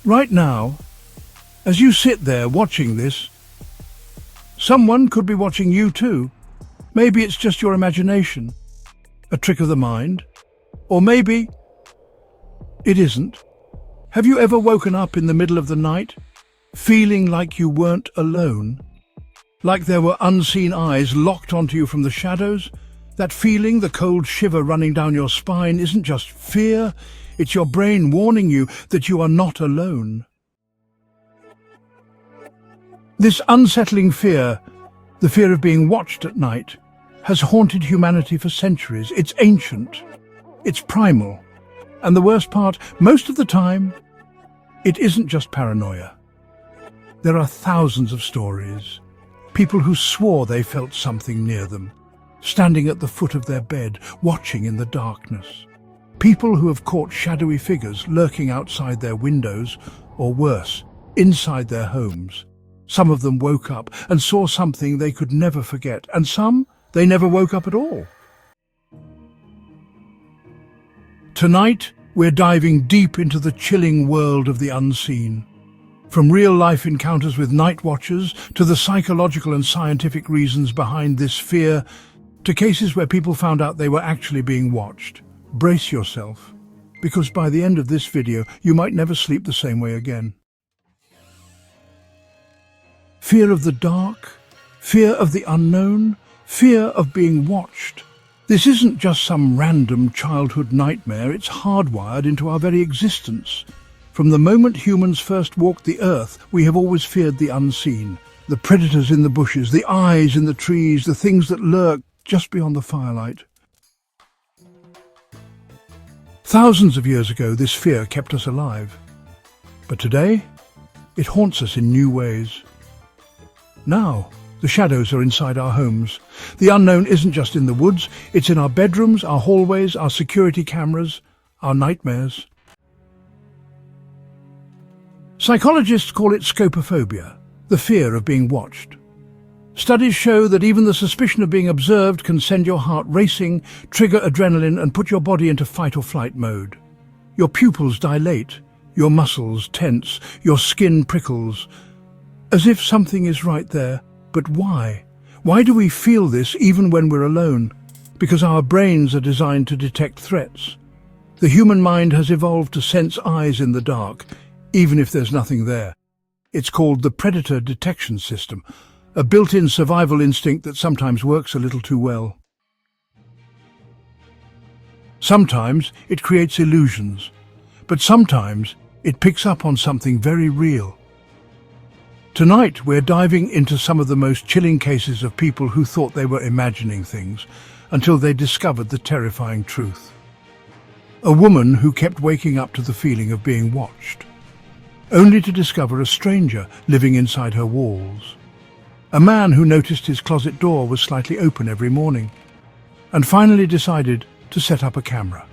Right now, as you sit there watching this, someone could be watching you too. Maybe it's just your imagination, a trick of the mind, or maybe it isn't. Have you ever woken up in the middle of the night, feeling like you weren't alone? Like there were unseen eyes locked onto you from the shadows? That feeling, the cold shiver running down your spine, isn't just fear, it's your brain warning you that you are not alone. This unsettling fear, the fear of being watched at night, has haunted humanity for centuries. It's ancient, it's primal, and the worst part, most of the time, it isn't just paranoia. There are thousands of stories. People who swore they felt something near them, standing at the foot of their bed, watching in the darkness. People who have caught shadowy figures lurking outside their windows, or worse, inside their homes. Some of them woke up and saw something they could never forget, and some, they never woke up at all. Tonight, we're diving deep into the chilling world of the unseen. From real-life encounters with night watchers to the psychological and scientific reasons behind this fear, to cases where people found out they were actually being watched. Brace yourself, because by the end of this video, you might never sleep the same way again. Fear of the dark, fear of the unknown, fear of being watched. This isn't just some random childhood nightmare, it's hardwired into our very existence. From the moment humans first walked the earth, we have always feared the unseen. The predators in the bushes, the eyes in the trees, the things that lurk just beyond the firelight. Thousands of years ago, this fear kept us alive. But today, it haunts us in new ways. Now, the shadows are inside our homes. The unknown isn't just in the woods, it's in our bedrooms, our hallways, our security cameras, our nightmares. Psychologists call it scopophobia, the fear of being watched. Studies show that even the suspicion of being observed can send your heart racing, trigger adrenaline, and put your body into fight or flight mode. Your pupils dilate, your muscles tense, your skin prickles, as if something is right there. But why? Why do we feel this even when we're alone? Because our brains are designed to detect threats. The human mind has evolved to sense eyes in the dark, even if there's nothing there. It's called the predator detection system, a built-in survival instinct that sometimes works a little too well. Sometimes it creates illusions, but sometimes it picks up on something very real. Tonight, we're diving into some of the most chilling cases of people who thought they were imagining things until they discovered the terrifying truth. A woman who kept waking up to the feeling of being watched, only to discover a stranger living inside her walls. A man who noticed his closet door was slightly open every morning, and finally decided to set up a camera.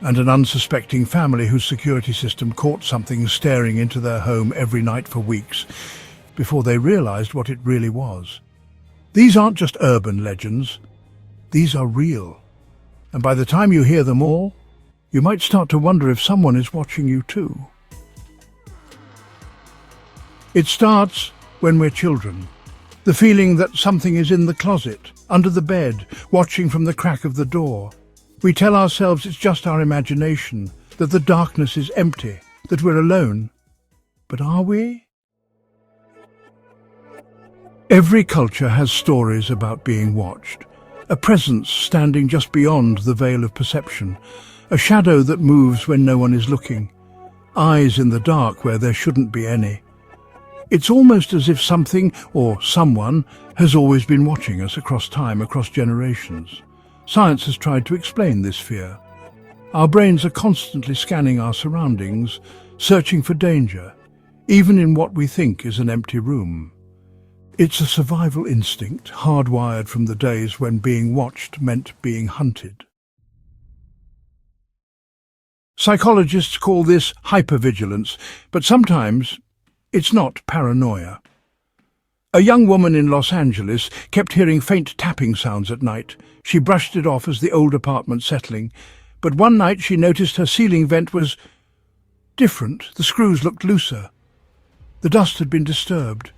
And an unsuspecting family whose security system caught something staring into their home every night for weeks, before they realized what it really was. These aren't just urban legends, these are real. And by the time you hear them all, you might start to wonder if someone is watching you too. It starts when we're children. The feeling that something is in the closet, under the bed, watching from the crack of the door. We tell ourselves it's just our imagination, that the darkness is empty, that we're alone. But are we? Every culture has stories about being watched. A presence standing just beyond the veil of perception. A shadow that moves when no one is looking. Eyes in the dark where there shouldn't be any. It's almost as if something, or someone, has always been watching us across time, across generations. Science has tried to explain this fear. Our brains are constantly scanning our surroundings, searching for danger, even in what we think is an empty room. It's a survival instinct, hardwired from the days when being watched meant being hunted. Psychologists call this hypervigilance, but sometimes it's not paranoia. A young woman in Los Angeles kept hearing faint tapping sounds at night. She brushed it off as the old apartment settling, but one night she noticed her ceiling vent was different. The screws looked looser. The dust had been disturbed.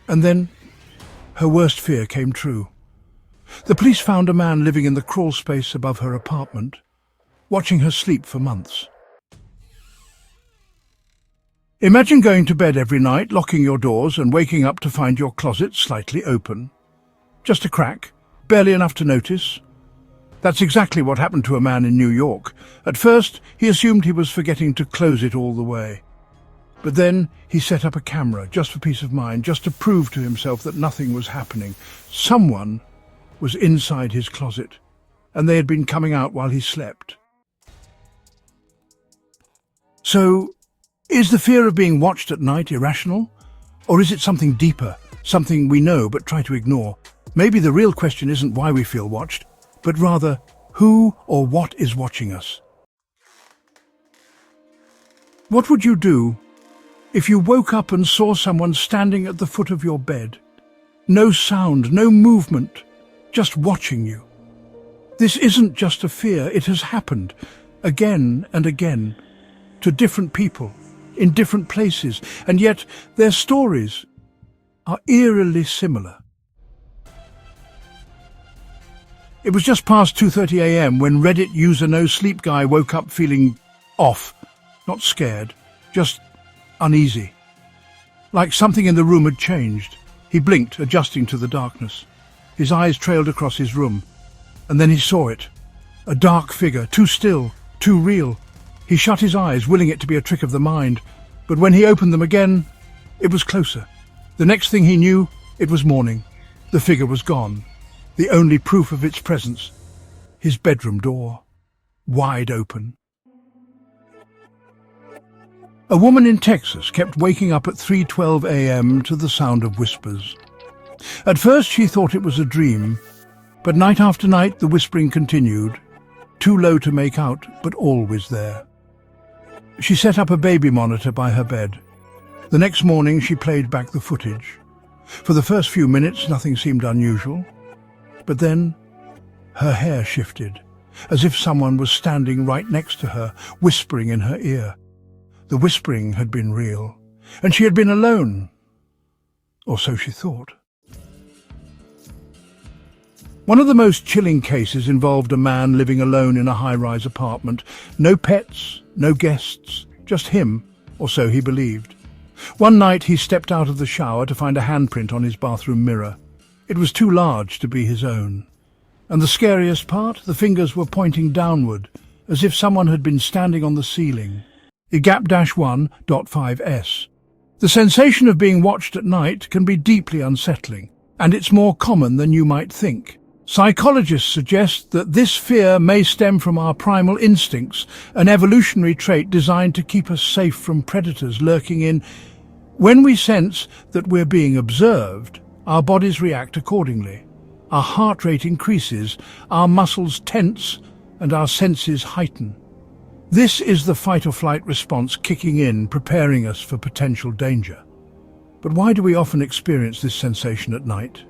And then her worst fear came true. The police found a man living in the crawl space above her apartment, watching her sleep for months. Imagine going to bed every night, locking your doors and waking up to find your closet slightly open. Just a crack, barely enough to notice. That's exactly what happened to a man in New York. At first, he assumed he was forgetting to close it all the way. But then he set up a camera, just for peace of mind, just to prove to himself that nothing was happening. Someone was inside his closet, and they had been coming out while he slept. So, is the fear of being watched at night irrational? Or is it something deeper, something we know but try to ignore? Maybe the real question isn't why we feel watched, but rather who or what is watching us. What would you do if you woke up and saw someone standing at the foot of your bed? No sound, no movement, just watching you. This isn't just a fear, it has happened again and again to different people in different places, and yet their stories are eerily similar. It was just past 2:30 a.m. when Reddit user No Sleep Guy woke up feeling off, not scared, just uneasy. Like something in the room had changed. He blinked, adjusting to the darkness. His eyes trailed across his room, and then he saw it. A dark figure, too still, too real. He shut his eyes, willing it to be a trick of the mind, but when he opened them again, it was closer. The next thing he knew, it was morning. The figure was gone. The only proof of its presence, his bedroom door, wide open. A woman in Texas kept waking up at 3:12 a.m. to the sound of whispers. At first she thought it was a dream, but night after night the whispering continued, too low to make out, but always there. She set up a baby monitor by her bed. The next morning she played back the footage. For the first few minutes nothing seemed unusual, but then her hair shifted, as if someone was standing right next to her, whispering in her ear. The whispering had been real, and she had been alone, or so she thought. One of the most chilling cases involved a man living alone in a high-rise apartment. No pets, no guests, just him, or so he believed. One night he stepped out of the shower to find a handprint on his bathroom mirror. It was too large to be his own. And the scariest part, the fingers were pointing downward, as if someone had been standing on the ceiling. IGAP-1.5S. The sensation of being watched at night can be deeply unsettling, and it's more common than you might think. Psychologists suggest that this fear may stem from our primal instincts, an evolutionary trait designed to keep us safe from predators lurking in. When we sense that we're being observed, our bodies react accordingly. Our heart rate increases, our muscles tense, and our senses heighten. This is the fight-or-flight response kicking in, preparing us for potential danger. But why do we often experience this sensation at night?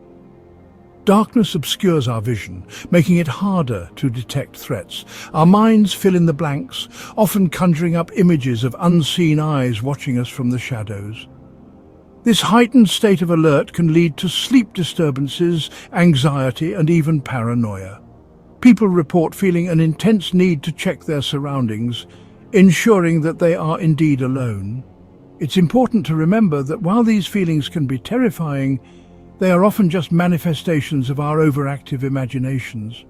Darkness obscures our vision, making it harder to detect threats. Our minds fill in the blanks, often conjuring up images of unseen eyes watching us from the shadows. This heightened state of alert can lead to sleep disturbances, anxiety, and even paranoia. People report feeling an intense need to check their surroundings, ensuring that they are indeed alone. It's important to remember that while these feelings can be terrifying, they are often just manifestations of our overactive imaginations.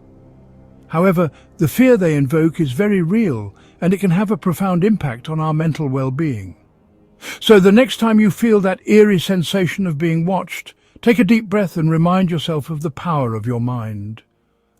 However, the fear they invoke is very real, and it can have a profound impact on our mental well-being. So the next time you feel that eerie sensation of being watched, take a deep breath and remind yourself of the power of your mind.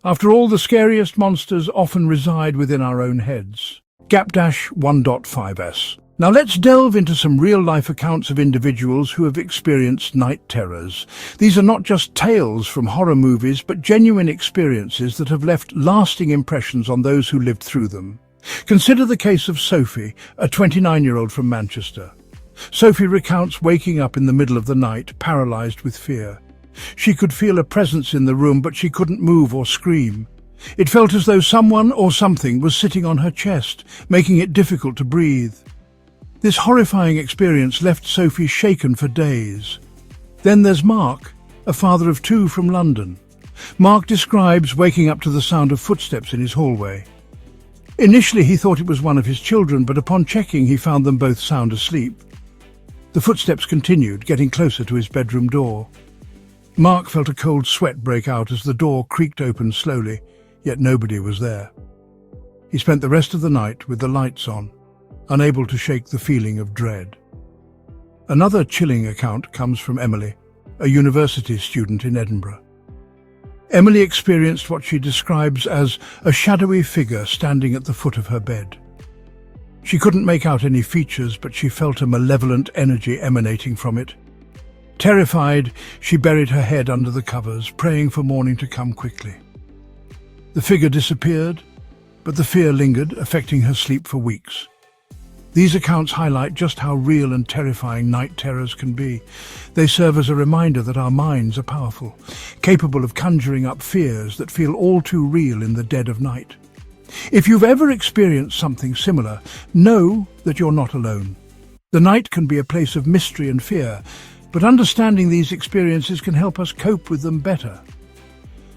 After all, the scariest monsters often reside within our own heads. GAP-1.5S. Now let's delve into some real-life accounts of individuals who have experienced night terrors. These are not just tales from horror movies, but genuine experiences that have left lasting impressions on those who lived through them. Consider the case of Sophie, a 29-year-old from Manchester. Sophie recounts waking up in the middle of the night, paralyzed with fear. She could feel a presence in the room, but she couldn't move or scream. It felt as though someone or something was sitting on her chest, making it difficult to breathe. This horrifying experience left Sophie shaken for days. Then there's Mark, a father of two from London. Mark describes waking up to the sound of footsteps in his hallway. Initially he thought it was one of his children, but upon checking he found them both sound asleep. The footsteps continued, getting closer to his bedroom door. Mark felt a cold sweat break out as the door creaked open slowly, yet nobody was there. He spent the rest of the night with the lights on, unable to shake the feeling of dread. Another chilling account comes from Emily, a university student in Edinburgh. Emily experienced what she describes as a shadowy figure standing at the foot of her bed. She couldn't make out any features, but she felt a malevolent energy emanating from it. Terrified, she buried her head under the covers, praying for morning to come quickly. The figure disappeared, but the fear lingered, affecting her sleep for weeks. These accounts highlight just how real and terrifying night terrors can be. They serve as a reminder that our minds are powerful, capable of conjuring up fears that feel all too real in the dead of night. If you've ever experienced something similar, know that you're not alone. The night can be a place of mystery and fear, but understanding these experiences can help us cope with them better.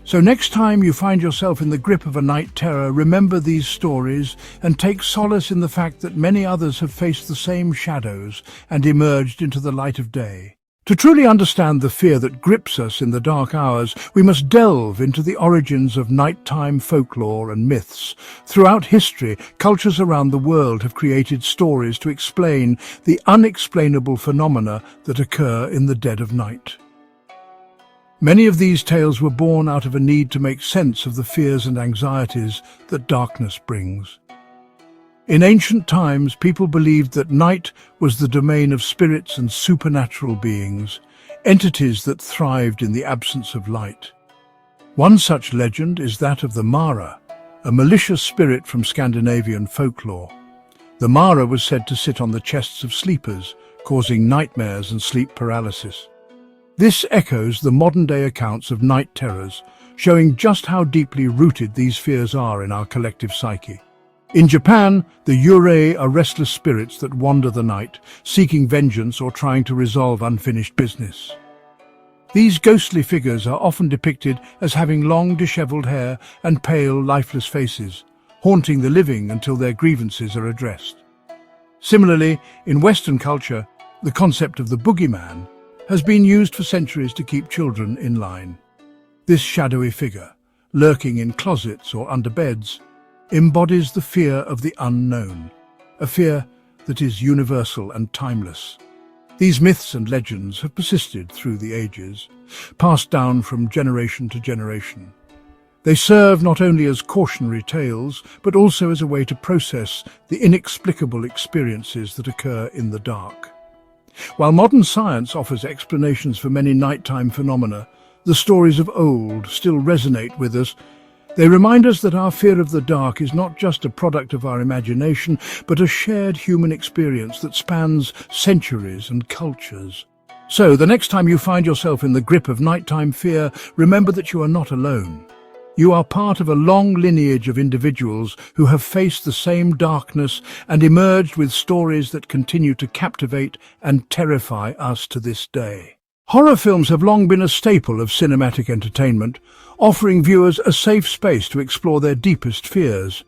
So next time you find yourself in the grip of a night terror, remember these stories and take solace in the fact that many others have faced the same shadows and emerged into the light of day. To truly understand the fear that grips us in the dark hours, we must delve into the origins of nighttime folklore and myths. Throughout history, cultures around the world have created stories to explain the unexplainable phenomena that occur in the dead of night. Many of these tales were born out of a need to make sense of the fears and anxieties that darkness brings. In ancient times, people believed that night was the domain of spirits and supernatural beings, entities that thrived in the absence of light. One such legend is that of the Mara, a malicious spirit from Scandinavian folklore. The Mara was said to sit on the chests of sleepers, causing nightmares and sleep paralysis. This echoes the modern-day accounts of night terrors, showing just how deeply rooted these fears are in our collective psyche. In Japan, the yurei are restless spirits that wander the night, seeking vengeance or trying to resolve unfinished business. These ghostly figures are often depicted as having long, disheveled hair and pale, lifeless faces, haunting the living until their grievances are addressed. Similarly, in Western culture, the concept of the boogeyman has been used for centuries to keep children in line. This shadowy figure, lurking in closets or under beds, embodies the fear of the unknown, a fear that is universal and timeless. These myths and legends have persisted through the ages, passed down from generation to generation. They serve not only as cautionary tales, but also as a way to process the inexplicable experiences that occur in the dark. While modern science offers explanations for many nighttime phenomena, the stories of old still resonate with us. They remind us that our fear of the dark is not just a product of our imagination, but a shared human experience that spans centuries and cultures. So, the next time you find yourself in the grip of nighttime fear, remember that you are not alone. You are part of a long lineage of individuals who have faced the same darkness and emerged with stories that continue to captivate and terrify us to this day. Horror films have long been a staple of cinematic entertainment, offering viewers a safe space to explore their deepest fears.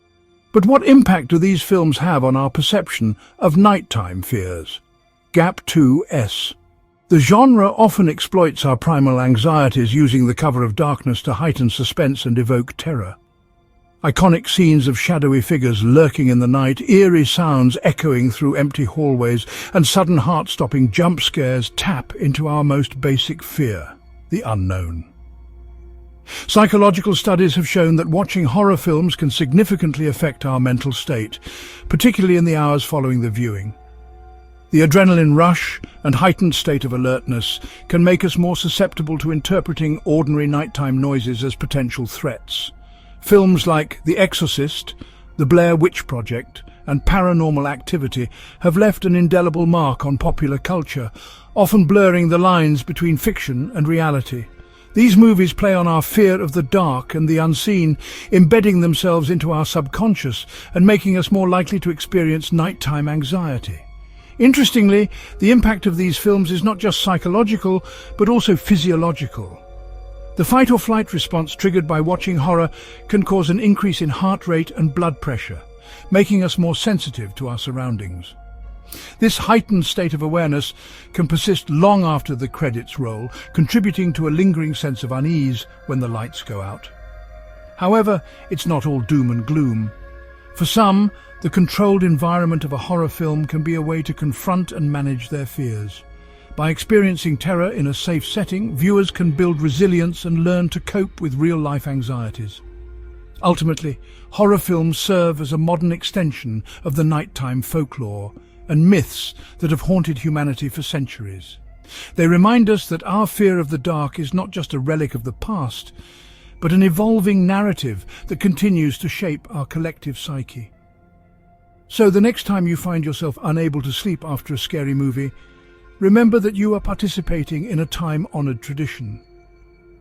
But what impact do these films have on our perception of nighttime fears? Gap 2S. The genre often exploits our primal anxieties, using the cover of darkness to heighten suspense and evoke terror. Iconic scenes of shadowy figures lurking in the night, eerie sounds echoing through empty hallways, and sudden heart-stopping jump scares tap into our most basic fear, the unknown. Psychological studies have shown that watching horror films can significantly affect our mental state, particularly in the hours following the viewing. The adrenaline rush and heightened state of alertness can make us more susceptible to interpreting ordinary nighttime noises as potential threats. Films like The Exorcist, The Blair Witch Project, and Paranormal Activity have left an indelible mark on popular culture, often blurring the lines between fiction and reality. These movies play on our fear of the dark and the unseen, embedding themselves into our subconscious and making us more likely to experience nighttime anxiety. Interestingly, the impact of these films is not just psychological, but also physiological. The fight or flight response triggered by watching horror can cause an increase in heart rate and blood pressure, making us more sensitive to our surroundings. This heightened state of awareness can persist long after the credits roll, contributing to a lingering sense of unease when the lights go out. However, it's not all doom and gloom. For some, the controlled environment of a horror film can be a way to confront and manage their fears. By experiencing terror in a safe setting, viewers can build resilience and learn to cope with real-life anxieties. Ultimately, horror films serve as a modern extension of the nighttime folklore and myths that have haunted humanity for centuries. They remind us that our fear of the dark is not just a relic of the past, but an evolving narrative that continues to shape our collective psyche. So the next time you find yourself unable to sleep after a scary movie, remember that you are participating in a time-honored tradition.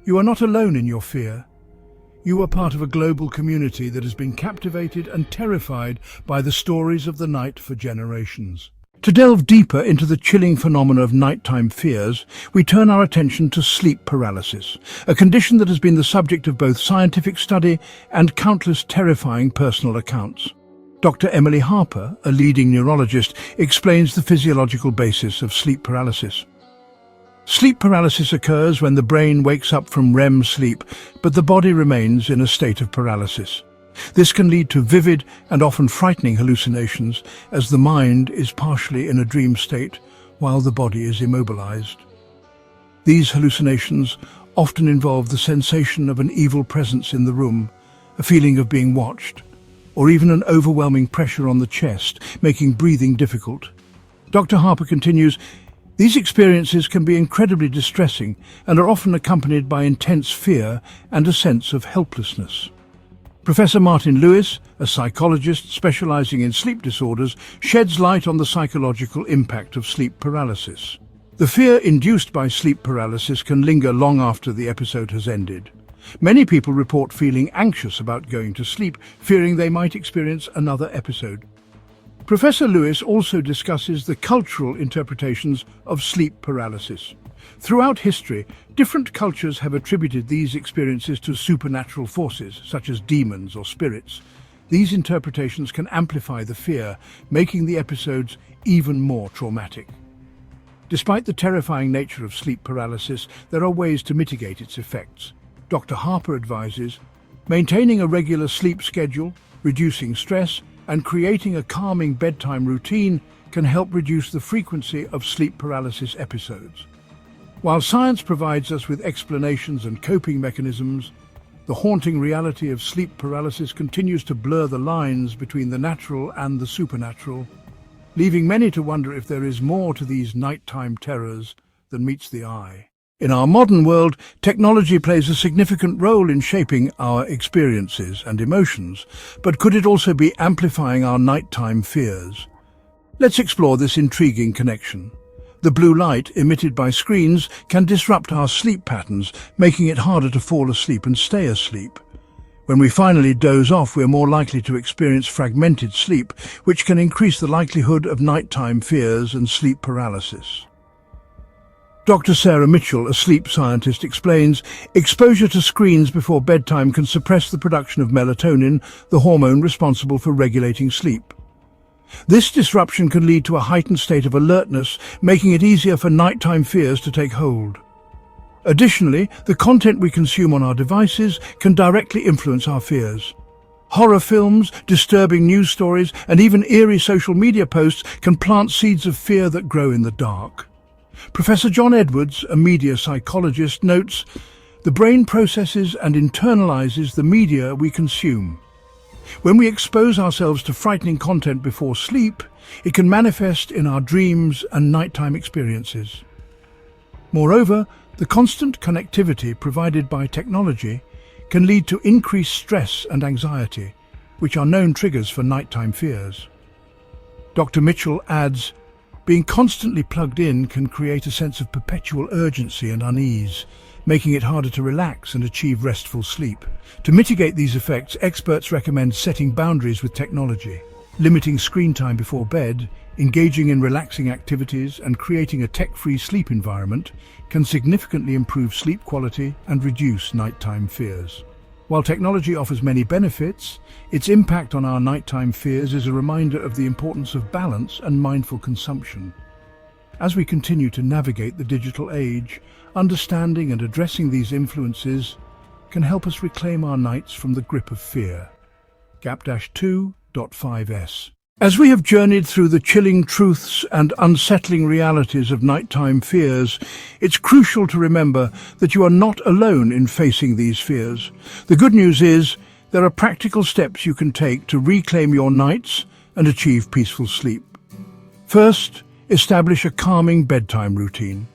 You are not alone in your fear. You are part of a global community that has been captivated and terrified by the stories of the night for generations. To delve deeper into the chilling phenomena of nighttime fears, we turn our attention to sleep paralysis, a condition that has been the subject of both scientific study and countless terrifying personal accounts. Dr. Emily Harper, a leading neurologist, explains the physiological basis of sleep paralysis. Sleep paralysis occurs when the brain wakes up from REM sleep, but the body remains in a state of paralysis. This can lead to vivid and often frightening hallucinations, as the mind is partially in a dream state while the body is immobilized. These hallucinations often involve the sensation of an evil presence in the room, a feeling of being watched, or even an overwhelming pressure on the chest, making breathing difficult. Dr. Harper continues, these experiences can be incredibly distressing and are often accompanied by intense fear and a sense of helplessness. Professor Martin Lewis, a psychologist specializing in sleep disorders, sheds light on the psychological impact of sleep paralysis. The fear induced by sleep paralysis can linger long after the episode has ended. Many people report feeling anxious about going to sleep, fearing they might experience another episode. Professor Lewis also discusses the cultural interpretations of sleep paralysis. Throughout history, different cultures have attributed these experiences to supernatural forces, such as demons or spirits. These interpretations can amplify the fear, making the episodes even more traumatic. Despite the terrifying nature of sleep paralysis, there are ways to mitigate its effects. Dr. Harper advises, maintaining a regular sleep schedule, reducing stress, and creating a calming bedtime routine can help reduce the frequency of sleep paralysis episodes. While science provides us with explanations and coping mechanisms, the haunting reality of sleep paralysis continues to blur the lines between the natural and the supernatural, leaving many to wonder if there is more to these nighttime terrors than meets the eye. In our modern world, technology plays a significant role in shaping our experiences and emotions, but could it also be amplifying our nighttime fears? Let's explore this intriguing connection. The blue light emitted by screens can disrupt our sleep patterns, making it harder to fall asleep and stay asleep. When we finally doze off, we're more likely to experience fragmented sleep, which can increase the likelihood of nighttime fears and sleep paralysis. Dr. Sarah Mitchell, a sleep scientist, explains, exposure to screens before bedtime can suppress the production of melatonin, the hormone responsible for regulating sleep. This disruption can lead to a heightened state of alertness, making it easier for nighttime fears to take hold. Additionally, the content we consume on our devices can directly influence our fears. Horror films, disturbing news stories, and even eerie social media posts can plant seeds of fear that grow in the dark. Professor John Edwards, a media psychologist, notes, the brain processes and internalizes the media we consume. When we expose ourselves to frightening content before sleep, it can manifest in our dreams and nighttime experiences. Moreover, the constant connectivity provided by technology can lead to increased stress and anxiety, which are known triggers for nighttime fears. Dr. Mitchell adds, being constantly plugged in can create a sense of perpetual urgency and unease, making it harder to relax and achieve restful sleep. To mitigate these effects, experts recommend setting boundaries with technology. Limiting screen time before bed, engaging in relaxing activities, and creating a tech-free sleep environment can significantly improve sleep quality and reduce nighttime fears. While technology offers many benefits, its impact on our nighttime fears is a reminder of the importance of balance and mindful consumption. As we continue to navigate the digital age, understanding and addressing these influences can help us reclaim our nights from the grip of fear. Gap-2.5s. As we have journeyed through the chilling truths and unsettling realities of nighttime fears, it's crucial to remember that you are not alone in facing these fears. The good news is there are practical steps you can take to reclaim your nights and achieve peaceful sleep. First, establish a calming bedtime routine.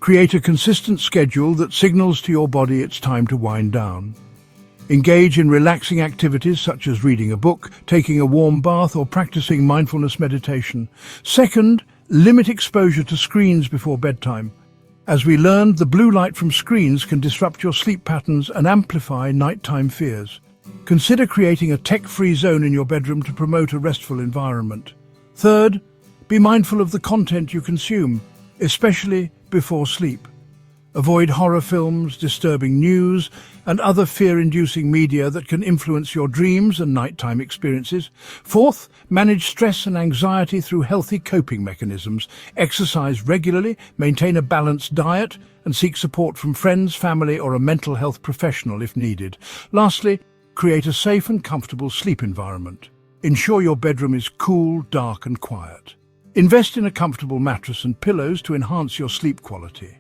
Create a consistent schedule that signals to your body it's time to wind down. Engage in relaxing activities such as reading a book, taking a warm bath, or practicing mindfulness meditation. Second, limit exposure to screens before bedtime. As we learned, the blue light from screens can disrupt your sleep patterns and amplify nighttime fears. Consider creating a tech-free zone in your bedroom to promote a restful environment. Third, be mindful of the content you consume, especially before sleep. Avoid horror films, disturbing news, and other fear-inducing media that can influence your dreams and nighttime experiences. Fourth, manage stress and anxiety through healthy coping mechanisms. Exercise regularly, maintain a balanced diet, and seek support from friends, family, or a mental health professional if needed. Lastly, create a safe and comfortable sleep environment. Ensure your bedroom is cool, dark, and quiet. Invest in a comfortable mattress and pillows to enhance your sleep quality.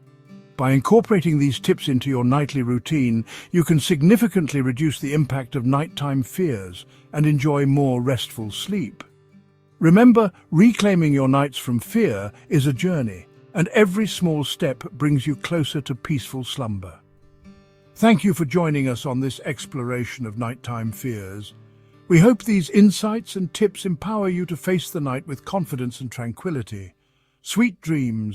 By incorporating these tips into your nightly routine, you can significantly reduce the impact of nighttime fears and enjoy more restful sleep. Remember, reclaiming your nights from fear is a journey, and every small step brings you closer to peaceful slumber. Thank you for joining us on this exploration of nighttime fears. We hope these insights and tips empower you to face the night with confidence and tranquility. Sweet dreams